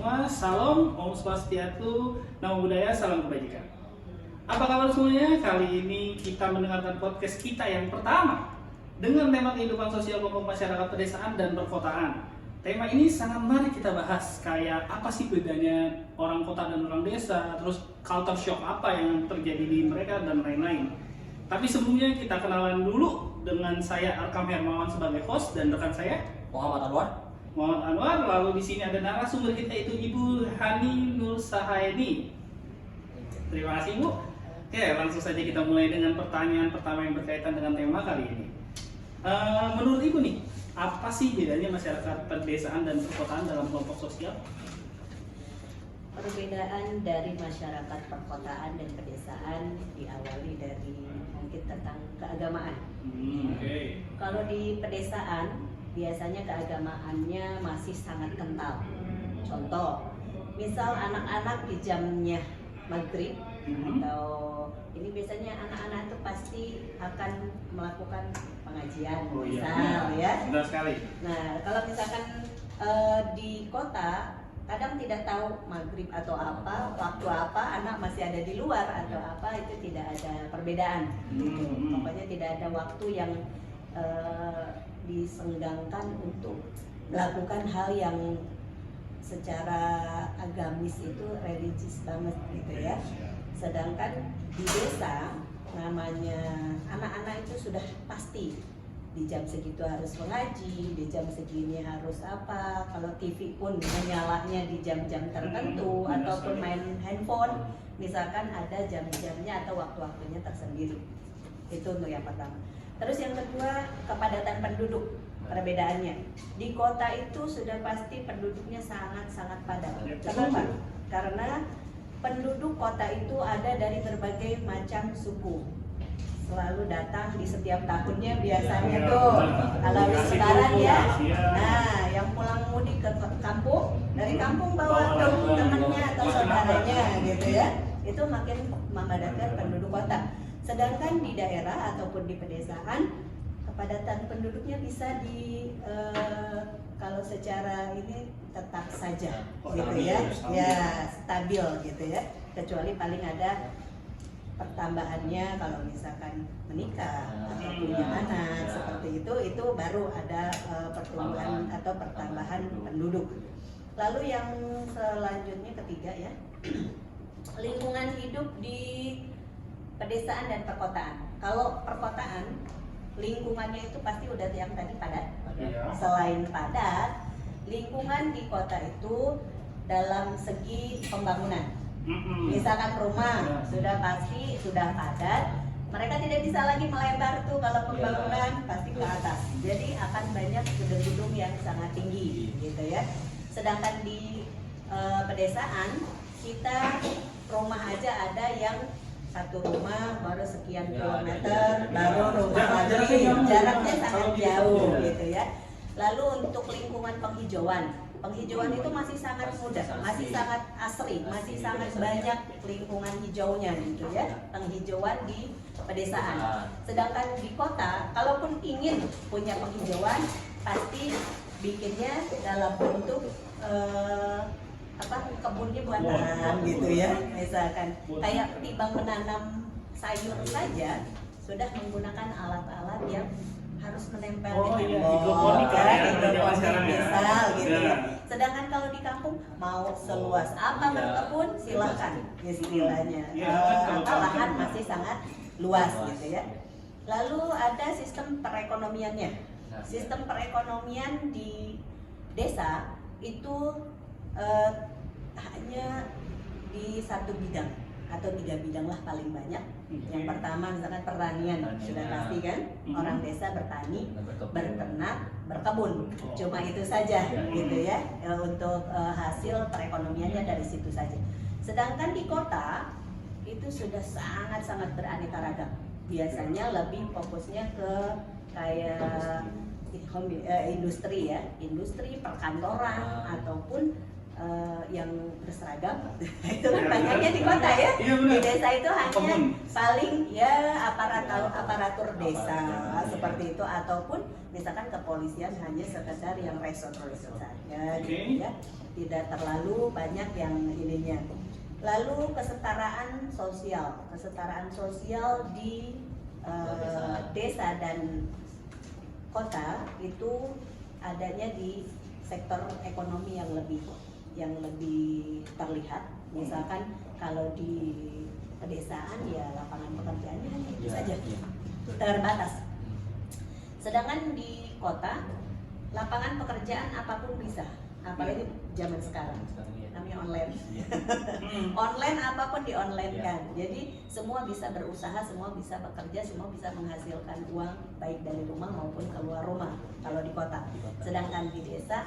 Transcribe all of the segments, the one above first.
semua, salam, Om Swastiastu, Namo Buddhaya, salam kebajikan. Apa kabar semuanya? Kali ini kita mendengarkan podcast kita yang pertama dengan tema kehidupan sosial kelompok masyarakat pedesaan dan perkotaan. Tema ini sangat menarik kita bahas, kayak apa sih bedanya orang kota dan orang desa, terus culture shock apa yang terjadi di mereka dan lain-lain. Tapi sebelumnya kita kenalan dulu dengan saya Arkam Hermawan sebagai host dan rekan saya Muhammad Anwar. Lalu di sini ada narasumber kita itu Ibu Hani Nur Sahaini. Terima kasih Bu. Oke, langsung saja kita mulai dengan pertanyaan pertama yang berkaitan dengan tema kali ini. Menurut Ibu nih, apa sih bedanya masyarakat pedesaan dan perkotaan dalam kelompok sosial? Perbedaan dari masyarakat perkotaan dan pedesaan diawali dari mungkin tentang keagamaan. Oke. Kalau di pedesaan biasanya keagamaannya masih sangat kental. Contoh, misal anak-anak di jamnya maghrib atau ini biasanya anak-anak itu pasti akan melakukan pengajian, misal ya. Benar sekali. Nah, kalau misalkan di kota kadang tidak tahu maghrib atau apa, waktu apa, anak masih ada di luar atau apa, itu tidak ada perbedaan. Gitu. Pokoknya tidak ada waktu yang disenggangkan untuk melakukan hal yang secara agamis itu religius banget gitu ya. Sedangkan di desa namanya anak-anak itu sudah pasti di jam segitu harus mengaji, di jam segini harus apa. Kalau TV pun menyalanya di jam-jam tertentu ataupun main handphone, misalkan ada jam-jamnya atau waktu-waktunya tersendiri. Itu untuk yang pertama. Terus yang kedua, kepadatan penduduk. Perbedaannya di kota itu sudah pasti penduduknya sangat-sangat padat. Kenapa? Karena penduduk kota itu ada dari berbagai macam suku, selalu datang di setiap tahunnya biasanya tuh kalau habis lebaran ya. Nah, yang pulang mudik ke kampung, dari kampung bawa temannya atau saudaranya gitu ya. Itu makin memadatkan penduduk kota. Sedangkan di daerah ataupun di pedesaan kepadatan penduduknya bisa kalau secara ini tetap saja gitu ya. Ya, stabil gitu ya. Kecuali paling ada pertambahannya kalau misalkan menikah atau punya anak seperti itu baru ada pertumbuhan atau pertambahan penduduk. Lalu yang selanjutnya ketiga ya, lingkungan hidup di pedesaan dan perkotaan. Kalau perkotaan lingkungannya itu pasti udah yang tadi padat. Selain padat, lingkungan di kota itu dalam segi pembangunan. Misalkan rumah sudah pasti sudah padat, mereka tidak bisa lagi melebar tuh kalau pembangunan pasti ke atas. Jadi akan banyak gedung-gedung yang sangat tinggi gitu ya. Sedangkan di pedesaan kita rumah aja ada yang satu rumah baru sekian kilometer, baru rumah lagi, jaraknya sangat jauh gitu ya. Lalu untuk lingkungan penghijauan itu masih sangat mudah, masih sangat asri, masih sangat banyak lingkungan hijaunya gitu ya, penghijauan di pedesaan. Sedangkan di kota, kalaupun ingin punya penghijauan, pasti bikinnya dalam bentuk kebunnya buatan gitu ya. Misalkan kayak timbang menanam sayur saja sudah menggunakan alat-alat yang harus menempel di hidroponik misal gitu ya. Sedangkan kalau di kampung mau seluas apa berkebun silakan istilahnya. Lahan masih sangat luas gitu ya. Lalu ada sistem perekonomiannya. Sistem perekonomian di desa itu hanya di satu bidang atau 3 bidang lah paling banyak. Yang pertama misalkan pertanian, sudah pasti kan orang desa bertani, berternak, berkebun, cuma itu saja gitu ya. Untuk hasil perekonomiannya dari situ saja. Sedangkan di kota itu sudah sangat-sangat beraneka ragam. Biasanya lebih fokusnya ke kayak industri ya, industri perkantoran ataupun yang berseragam itu kan banyaknya di kota ya. Iya, Di desa itu hanya Common. paling ya aparatur desa seperti itu, ataupun misalkan kepolisian hanya sekedar yang resort saja gitu ya, tidak terlalu banyak yang ininya. Lalu kesetaraan sosial di desa dan kota itu adanya di sektor ekonomi yang lebih terlihat. Misalkan kalau di pedesaan ya lapangan pekerjaannya hanya itu saja, terbatas. Sedangkan di kota lapangan pekerjaan apapun bisa, apalagi zaman sekarang namanya online. Online apapun di online kan. Jadi semua bisa berusaha, semua bisa bekerja, semua bisa menghasilkan uang baik dari rumah maupun keluar rumah kalau di kota. Sedangkan di desa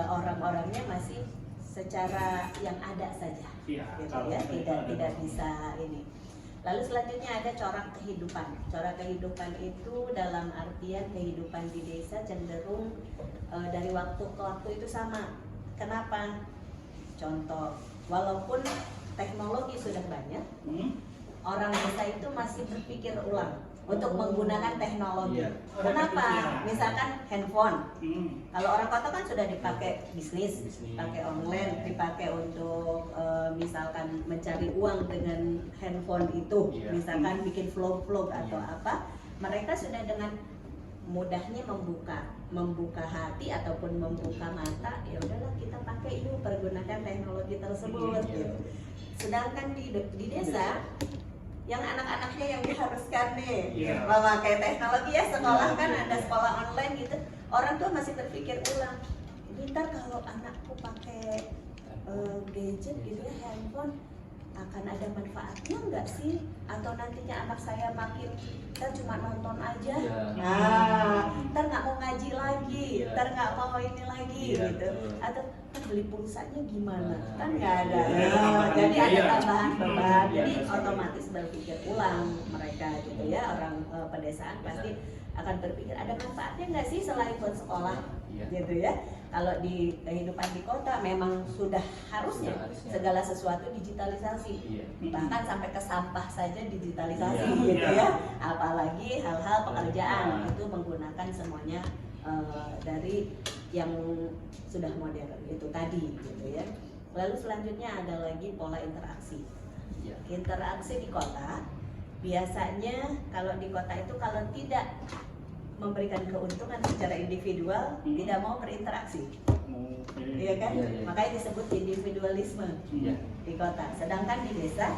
orang-orangnya masih secara yang ada saja, gitu ya, tidak bisa ini. Lalu selanjutnya ada corak kehidupan. Corak kehidupan itu dalam artian kehidupan di desa cenderung dari waktu ke waktu itu sama. Kenapa? Contoh, walaupun teknologi sudah banyak, orang desa itu masih berpikir ulang untuk menggunakan teknologi. Kenapa? Misalkan handphone. Kalau orang kota kan sudah dipakai bisnis, pakai online, dipakai untuk misalkan mencari uang dengan handphone itu, misalkan bikin vlog-vlog atau apa. Mereka sudah dengan mudahnya membuka hati ataupun membuka mata. Ya udahlah, kita pakai yuk, pergunakan teknologi tersebut. Gitu. Sedangkan di desa yang anak-anaknya yang diharuskan nih memakai teknologi ya, sekolah kan ada sekolah online gitu, orang tua masih berpikir ulang, ini ntar kalau anakku pakai gadget gitu ya, handphone, akan ada manfaatnya nggak sih? Atau nantinya anak saya makin ntar cuma nonton aja, ntar nggak mau ngaji lagi, ntar nggak mau ini lagi gitu, atau beli pulsanya gimana? Kan nggak ada. Jadi ada tambahan beban. Jadi otomatis berpikir ulang mereka gitu ya, orang pedesaan pasti akan berpikir ada manfaatnya nggak sih selain buat sekolah gitu ya. Kalau di kehidupan di kota memang sudah harusnya segala sesuatu digitalisasi, bahkan sampai ke sampah saja digitalisasi gitu ya, apalagi hal-hal pekerjaan itu menggunakan semuanya dari yang sudah modern itu tadi gitu ya. Lalu selanjutnya ada lagi pola interaksi. Interaksi di kota biasanya, kalau di kota itu kalau tidak memberikan keuntungan secara individual, tidak mau berinteraksi. Iya kan? Makanya disebut individualisme di kota. Sedangkan di desa,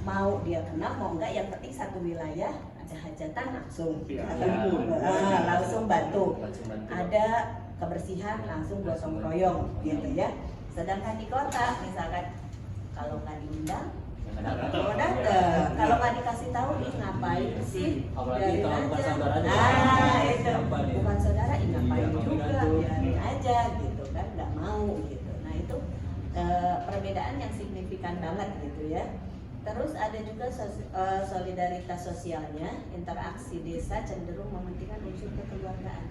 mau dia kenal mau enggak, yang penting satu wilayah ada hajatan langsung langsung bantu. Ada kebersihan langsung gotong royong gitu ya. Sedangkan di kota misalkan kalau nggak diundang, kalau datang, kalau nggak dikasih tahu, ih ngapain sih, biarin aja. Itu bukan saudara, ih ngapain juga, biarin aja gitu kan, nggak mau gitu. Nah itu perbedaan yang signifikan banget gitu ya. Terus ada juga solidaritas sosialnya. Interaksi desa cenderung mementingkan unsur kekeluargaan.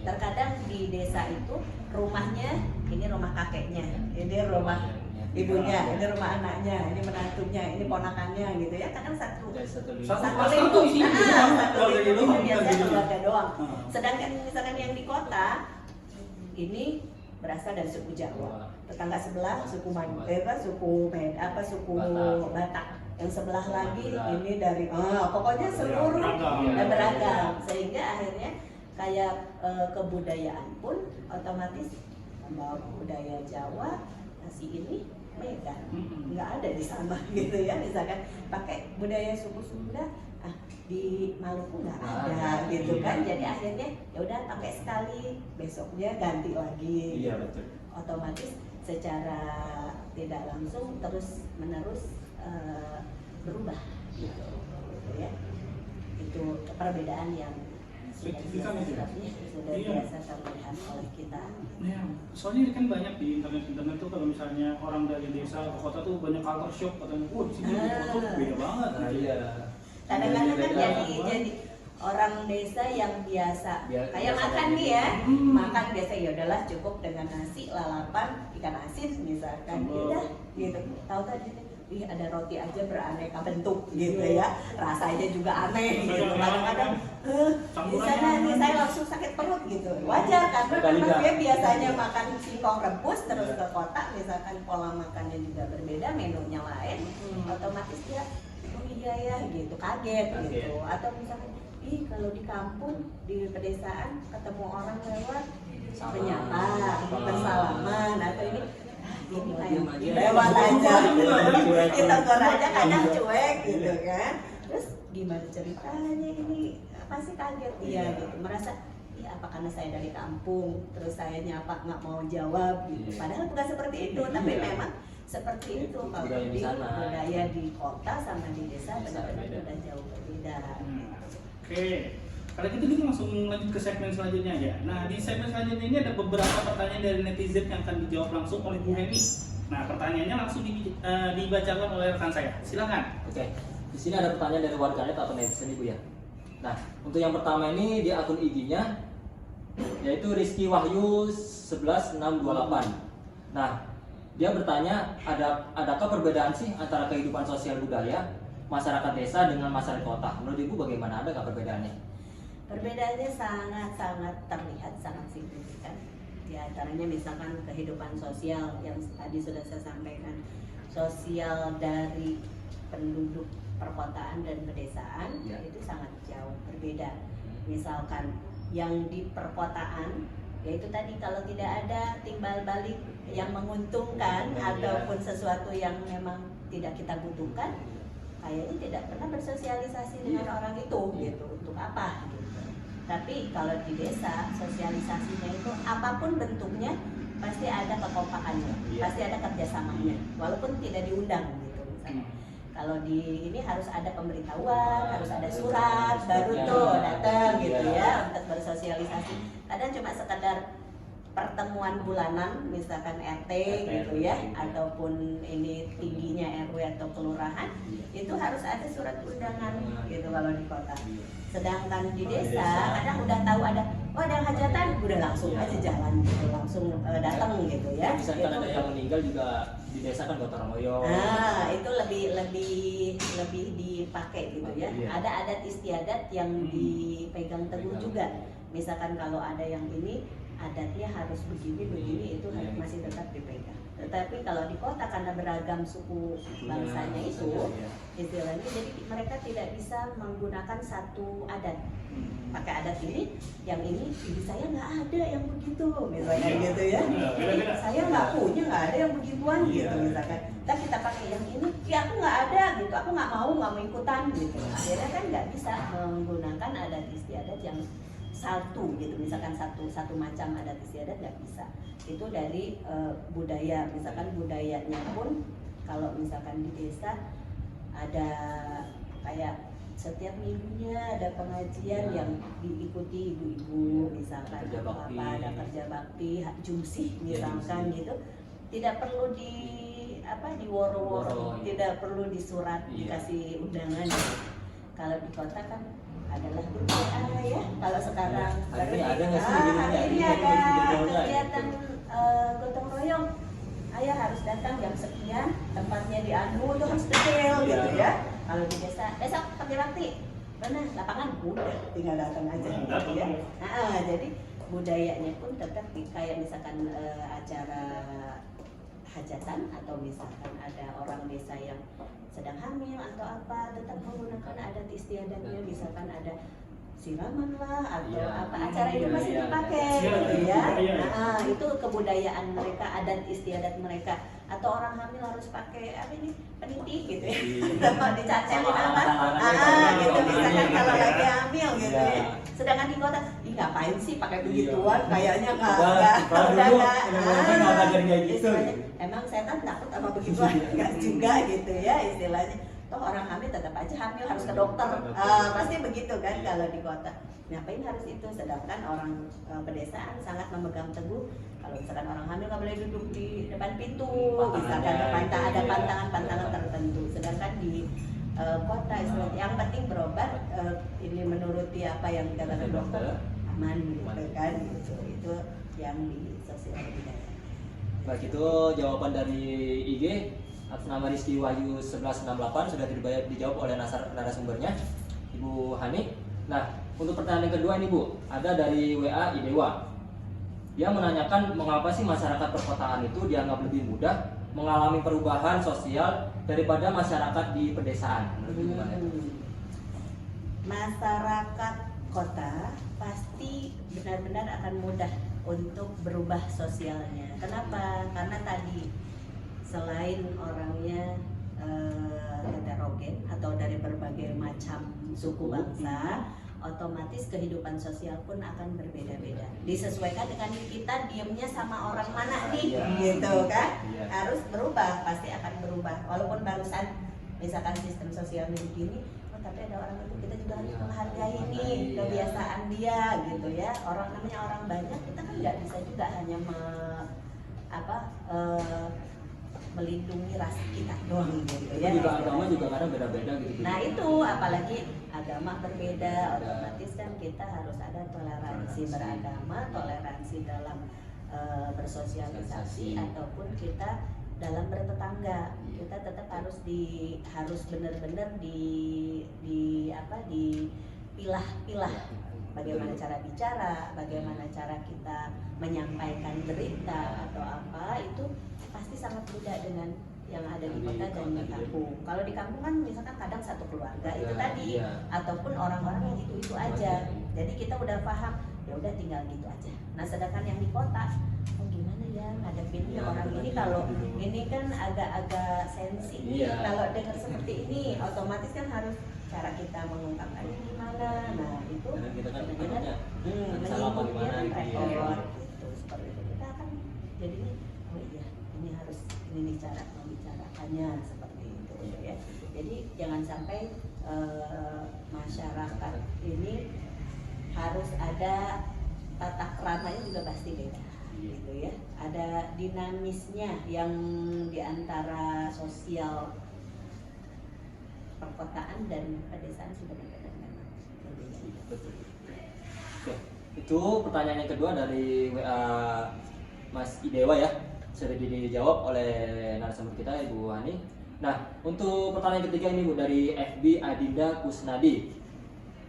Terkadang di desa itu rumahnya, ini rumah kakeknya, ini rumah ibunya, ini rumah anaknya, ini menantunya, ini ponakannya gitu ya. Kadang satu lingkup, satu lingkup biasanya keluarga doang. Sedangkan misalkan yang di kota ini berasal dari suku Jawa, tetangga sebelah suku suku Batak, yang sebelah lagi ini dari pokoknya seluruh dan beragam, sehingga akhirnya kayak kebudayaan pun otomatis membawa budaya Jawa, nasi ini Medan nggak ada di sana gitu ya. Misalkan pakai budaya suku Sunda, di Maluku nggak ada gitu kan. Jadi akhirnya ya udah pakai sekali, besoknya ganti lagi. Iya, betul. Otomatis secara tidak langsung terus menerus berubah gitu ya. Itu perbedaan yang sudah biasa terlihat oleh kita. Ya, soalnya ini kan banyak di internet tuh, kalau misalnya orang dari desa ke kota tuh banyak culture shock, katanya, di sini di kota tuh beda banget. Kadang-kadang kan jadi orang desa yang biasa kayak biasa makan aja. nih ya, makan biasa ya udahlah cukup dengan nasi, lalapan, ikan asin misalkan, ya udah gitu. Tahu tadi ih ada roti aja beraneka bentuk gitu ya, rasanya juga aneh gitu. Kadang-kadang di sana nih saya langsung sakit perut gitu. Wajar karena memang dia biasanya makan singkong rebus, terus ke kota misalkan pola makannya juga berbeda, menunya lain, otomatis dia oh iya ya gitu, kaget gitu. Atau misalkan ih kalau di kampung, di pedesaan ketemu orang lewat menyapa, bersalaman, atau ini lewat aja, kita aja kadang cuek gitu kan. Terus gimana ceritanya ini, pasti kaget dia gitu, merasa ya apa karena saya dari kampung, terus saya nyapa nggak mau jawab gitu. Padahal bukan seperti itu, tapi memang seperti itu. Kalau di budaya di kota sama di desa benar-benar udah jauh berbeda. Oke, kalau gitu kita langsung lanjut ke segmen selanjutnya ya. Nah di segmen selanjutnya ini ada beberapa pertanyaan dari netizen yang akan dijawab langsung oleh Bu Heni. Nah pertanyaannya langsung dibacakan oleh rekan saya. Silakan. Oke, di sini ada pertanyaan dari warganet atau netizen Ibu ya. Nah untuk yang pertama ini di akun IG-nya yaitu Rizky Wahyu 11628. Nah dia bertanya adakah perbedaan sih antara kehidupan sosial budaya masyarakat desa dengan masyarakat kota? Menurut Ibu bagaimana, ada nggak perbedaannya? Perbedaannya sangat-sangat terlihat, sangat signifikan. Di antaranya misalkan kehidupan sosial yang tadi sudah saya sampaikan, sosial dari penduduk perkotaan dan pedesaan itu sangat jauh berbeda. Misalkan yang di perkotaan, yaitu tadi kalau tidak ada timbal balik yang menguntungkan ataupun sesuatu yang memang tidak kita butuhkan, kayaknya tidak pernah bersosialisasi dengan orang itu gitu, untuk apa gitu. Tapi kalau di desa sosialisasinya itu apapun bentuknya pasti ada kekompakannya, pasti ada kerjasamanya, walaupun tidak diundang gitu misalnya. Kalau di ini harus ada pemberitahuan, harus ada surat, baru tuh datang gitu ya untuk bersosialisasi. Kadang cuma sekedar pertemuan bulanan misalkan RT gitu ya, ataupun ini tingginya RW atau kelurahan, itu harus ada surat undangan gitu kalau di kota. Sedangkan di desa kadang udah tahu ada hajatan, udah langsung aja jalan gitu, langsung datang gitu ya. Misalkan ada yang meninggal juga di desa kan gotong royong. Nah itu lebih dipakai gitu ya. Ada adat istiadat yang dipegang teguh juga. Misalkan kalau ada yang ini adatnya harus begini itu harus masih tetap dipegang. Tetapi kalau di kota karena beragam suku bangsanya itu istilahnya, jadi mereka tidak bisa menggunakan satu adat. Pakai adat ini, yang ini ibu saya nggak ada yang begitu misalnya gitu ya. Saya nggak punya, nggak ada yang begituan gitu misalkan. Kita pakai yang ini, ya aku nggak ada gitu, aku nggak mau ikutan gitu. Akhirnya kan nggak bisa menggunakan adat istiadat yang satu gitu, misalkan satu macam adat istiadat nggak bisa. Itu dari budaya, misalkan budayanya pun kalau misalkan di desa ada kayak setiap minggunya ada pengajian yang diikuti ibu-ibu misalkan, atau apa, ada kerja bakti, jumsih misalkan gitu, tidak perlu di woro-woro, tidak perlu disurat dikasih undangan. Kalau di kota kan adalah grup WA ya. Kalau sekarang hari ini ada kegiatan gotong royong, ayah harus datang jam sekian, tempatnya di anu itu harus detail gitu ya. Kalau di desa besok kerja bakti mana lapangan, udah tinggal datang aja gitu ya. Nah, jadi budayanya pun tetap kayak misalkan acara hajatan atau misalkan ada orang desa yang sedang hamil atau apa, tetap menggunakan adat istiadatnya. Misalkan ada siraman lah atau apa, acara itu masih dipakai gitu ya. Nah, itu kebudayaan mereka, adat istiadat mereka. Atau orang hamil harus pakai apa ini, peniti gitu ya, sama dicacelin apa, gitu misalkan kalau lagi hamil gitu ya. Sedangkan di kota, ih ngapain sih pakai begituan, kayaknya emang setan takut sama begituan, nggak juga gitu ya istilahnya. Toh orang hamil tetap aja hamil, harus ke dokter, pasti begitu kan kalau di kota. Ngapain harus itu? Sedangkan orang pedesaan sangat memegang teguh. Kalau misalkan orang hamil nggak boleh duduk di depan pintu, misalkan ada pantangan tertentu. Sedangkan di kota istilahnya. Yang penting berobat, ini menuruti apa yang dikatakan dokter, aman gitu kan, gitu. Itu yang di sosial budaya. Baik, itu jawaban dari IG atas nama Rizky Wahyu 1168 sudah dijawab oleh narasumbernya Ibu Hani. Nah, untuk pertanyaan yang kedua ini Bu, ada dari WA Idewa. Dia menanyakan mengapa sih masyarakat perkotaan itu dianggap lebih mudah mengalami perubahan sosial daripada masyarakat di pedesaan. Masyarakat kota pasti benar-benar akan mudah untuk berubah sosialnya. Kenapa? Karena tadi selain orangnya heterogen atau dari berbagai macam suku bangsa, otomatis kehidupan sosial pun akan berbeda-beda. Disesuaikan dengan kita diemnya sama orang mana nih, gitu kan? Harus berubah, pasti akan berubah. Walaupun barusan misalkan sistem sosialnya begini, tapi ada orang itu kita juga harus menghargai nih kebiasaan dia, gitu ya. Orang namanya orang banyak, kita kan nggak bisa juga hanya melindungi ras kita doang gitu ya. Juga agama juga kadang beda-beda gitu. Nah itu apalagi agama berbeda, otomatis kan kita harus ada toleransi beragama, toleransi dalam bersosialisasi ataupun kita dalam bertetangga. Kita tetap harus benar-benar dipilah-pilah bagaimana cara bicara, bagaimana cara kita menyampaikan berita atau apa, itu pasti sangat beda dengan yang ada di kota dan di kampung. Kalau di kampung kan misalkan kadang satu keluarga itu tadi, ataupun orang-orang yang itu aja. Jadi kita udah paham, ya udah tinggal gitu aja. Nah sedangkan yang di kota, gimana ya ngadepin orang ini, kalau ini kan agak-agak sensi nih, kalau dengar seperti ini, otomatis kan harus cara kita mengungkapkan ini gimana. Nah itu kita kan menyingkirkan rekor gitu, seperti itu. Kita akan jadinya, oh iya ini harus ini cara membicarakannya seperti itu ya. Jadi jangan sampai masyarakat ini harus ada tata keramanya juga pasti beda gitu ya. Ada dinamisnya yang diantara sosial perkotaan dan pedesaan sudah berbeda memang. Betul. Oke, itu pertanyaan yang kedua dari WA Mas Idewa ya, sudah dijawab oleh narasumber kita Ibu Hani. Nah, untuk pertanyaan ketiga ini Bu, dari FB Adinda Kusnadi.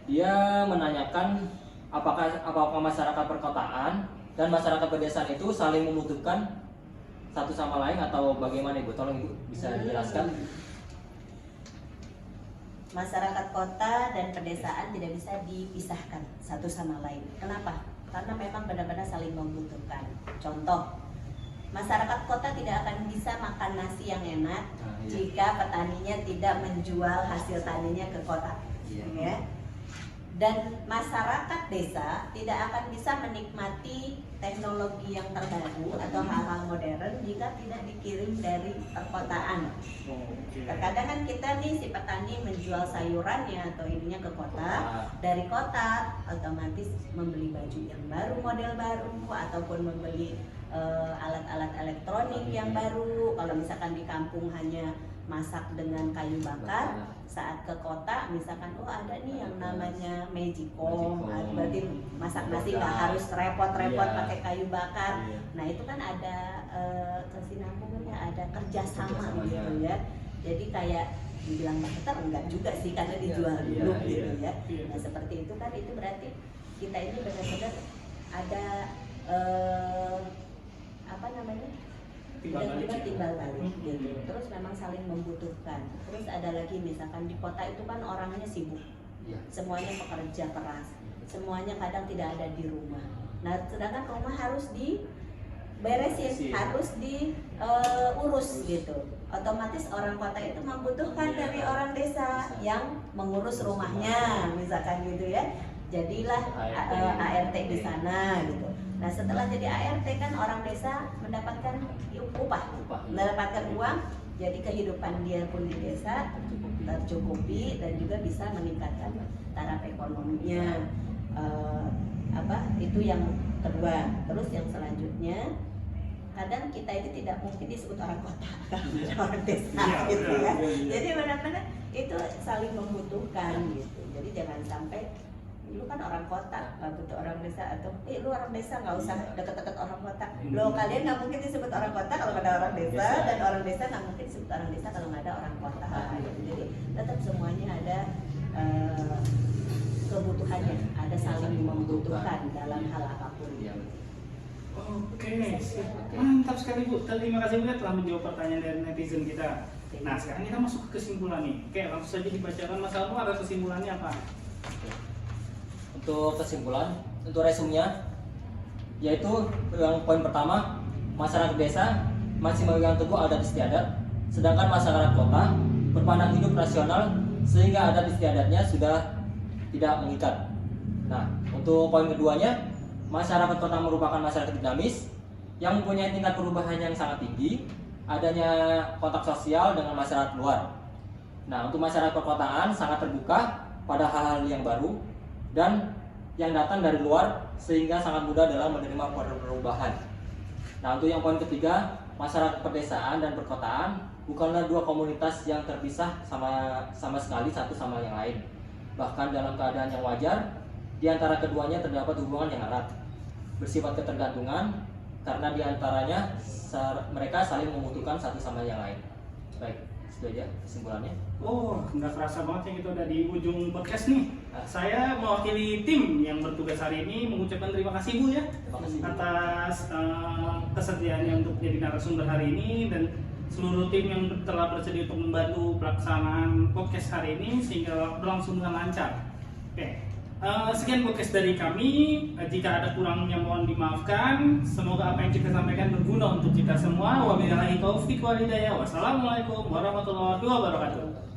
Dia menanyakan apakah masyarakat perkotaan dan masyarakat pedesaan itu saling membutuhkan satu sama lain atau bagaimana Ibu? Tolong Ibu bisa dijelaskan. Masyarakat kota dan pedesaan tidak bisa dipisahkan satu sama lain. Kenapa? Karena memang benar-benar saling membutuhkan. Contoh, masyarakat kota tidak akan bisa makan nasi yang enak jika petaninya tidak menjual hasil taninya ke kota. Ya. Dan masyarakat desa tidak akan bisa menikmati teknologi yang terbaru atau hal-hal modern jika tidak dikirim dari perkotaan. Terkadang kan kita nih si petani menjual sayurannya atau ininya ke kota, dari kota otomatis membeli baju yang baru, model baru, ataupun membeli alat-alat elektronik yang baru. Kalau misalkan di kampung hanya masak dengan kayu bakar, saat ke kota misalkan ada nih yang namanya Magicom, berarti masak nasi nggak harus repot-repot pakai kayu bakar. Nah itu kan ada kesinambungannya, ada kerjasama gitu ya. Jadi kayak dibilang barter enggak juga sih, karena dijual dulu gitu ya. Nah seperti itu kan, itu berarti kita ini benar-benar ada timbal balik gitu. Terus memang saling membutuhkan. Terus ada lagi misalkan di kota itu kan orangnya sibuk, semuanya pekerja keras, semuanya kadang tidak ada di rumah. Nah sedangkan rumah harus diberesin, harus diurus gitu. Otomatis orang kota itu membutuhkan dari orang desa yang mengurus rumahnya misalkan gitu ya. Jadilah ART di sana gitu. Nah setelah jadi ART kan orang desa mendapatkan upah, mendapatkan uang, jadi kehidupan dia pun di desa tercukupi dan juga bisa meningkatkan taraf ekonominya. Itu yang kedua. Terus yang selanjutnya, kadang kita itu tidak mungkin disebut orang kota, orang desa gitu ya. Jadi benar-benar itu saling membutuhkan gitu. Jadi jangan sampai lu kan orang kota nggak butuh orang desa, atau lu orang desa nggak usah deket-deket orang kota. Lo kalian nggak mungkin disebut orang kota kalau nggak ada orang desa, dan orang desa nggak mungkin disebut orang desa kalau nggak ada orang kota gitu. Jadi tetap semuanya ada kebutuhannya, ada saling membutuhkan dalam hal apapun. Iya. Oke, mantap sekali Bu. Terima kasih Bu telah menjawab pertanyaan dari netizen kita. Nah, sekarang kita masuk ke kesimpulan nih. Oke, langsung saja dibacakan Mas Almu, ada kesimpulannya apa? Untuk kesimpulan, untuk resumenya, yaitu yang poin pertama, masyarakat desa masih memegang teguh adat istiadat, sedangkan masyarakat kota berpandang hidup rasional sehingga adat istiadatnya sudah tidak mengikat. Nah, untuk poin keduanya, masyarakat kota merupakan masyarakat dinamis yang mempunyai tingkat perubahan yang sangat tinggi, adanya kontak sosial dengan masyarakat luar. Nah, untuk masyarakat perkotaan sangat terbuka pada hal-hal yang baru dan yang datang dari luar sehingga sangat mudah dalam menerima perubahan. Nah, untuk yang poin ketiga, masyarakat pedesaan dan perkotaan bukanlah dua komunitas yang terpisah sama sekali satu sama yang lain. Bahkan dalam keadaan yang wajar, di antara keduanya terdapat hubungan yang erat, bersifat ketergantungan, karena di antaranya mereka saling membutuhkan satu sama yang lain. Baik, itu aja kesimpulannya. Oh, nggak kerasa banget yang kita udah di ujung podcast nih. Saya mewakili tim yang bertugas hari ini mengucapkan terima kasih Bu ya, Terima kasih. atas kesediaannya untuk jadi narasumber hari ini, dan seluruh tim yang telah bersedia untuk membantu pelaksanaan podcast hari ini sehingga berlangsung dengan lancar. Oke, sekian podcast dari kami. Jika ada kurangnya mohon dimaafkan. Semoga apa yang kita sampaikan berguna untuk kita semua. Wabillahi taufiq wal hidayah. Wassalamualaikum warahmatullahi wabarakatuh.